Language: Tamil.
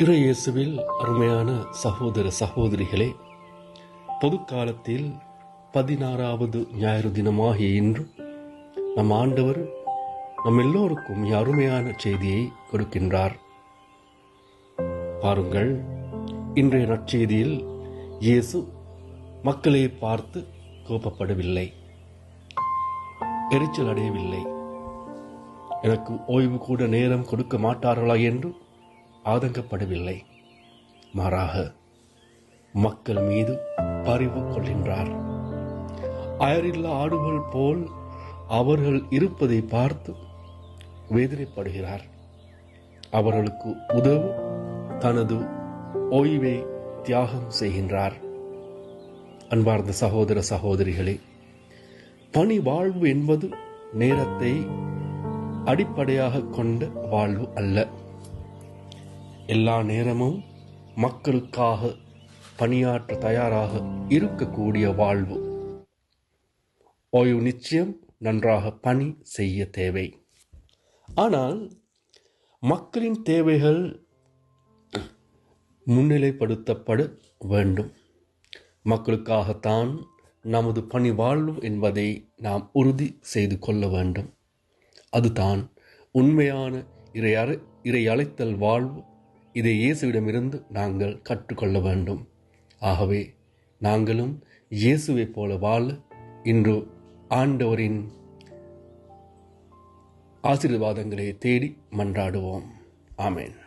இறையேசுவில் அருமையான சகோதர சகோதரிகளே, பொது காலத்தில் 16வது ஞாயிறு தினமாகிய இன்று நம் ஆண்டவர் நம் எல்லோருக்கும் அருமையான செய்தியை கொடுக்கின்றார். பாருங்கள், இன்றைய நற்செய்தியில் இயேசு மக்களை பார்த்து கோபப்படவில்லை, எரிச்சல் அடையவில்லை, எனக்கு ஓய்வு கூட நேரம் கொடுக்க மாட்டார்களா என்று ஆதங்கப்படவில்லை. மாறாக மக்கள் மீது பரிவு கொள்கின்றார். அயரில்லா ஆடுகள் போல் அவர்கள் இருப்பதை பார்த்து வேதனைப்படுகிறார். அவர்களுக்கு உதவ தனது ஓய்வை தியாகம் செய்கின்றார். அன்பார்ந்த சகோதர சகோதரிகளே, பணி வாழ்வு என்பது நேரத்தை அடிப்படையாக கொண்ட வாழ்வு அல்ல. எல்லா நேரமும் மக்களுக்காக பணியாற்ற தயாராக இருக்கக்கூடிய வாழ்வு. ஓய்வு நிச்சயம் நன்றாக பணி செய்ய தேவை. ஆனால் மக்களின் தேவைகள் முன்னிலைப்படுத்தப்பட வேண்டும். மக்களுக்காகத்தான் நமது பணி வாழ்வு என்பதை நாம் உறுதி செய்து கொள்ள வேண்டும். அதுதான் உண்மையான இறை அழைத்தல் வாழ்வு. இதை இயேசுவிடமிருந்து நாங்கள் கற்றுக்கொள்ள வேண்டும். ஆகவே நாங்களும் இயேசுவை போல வாழ இன்று ஆண்டவரின் ஆசீர்வாதங்களை தேடி மன்றாடுவோம். ஆமென்.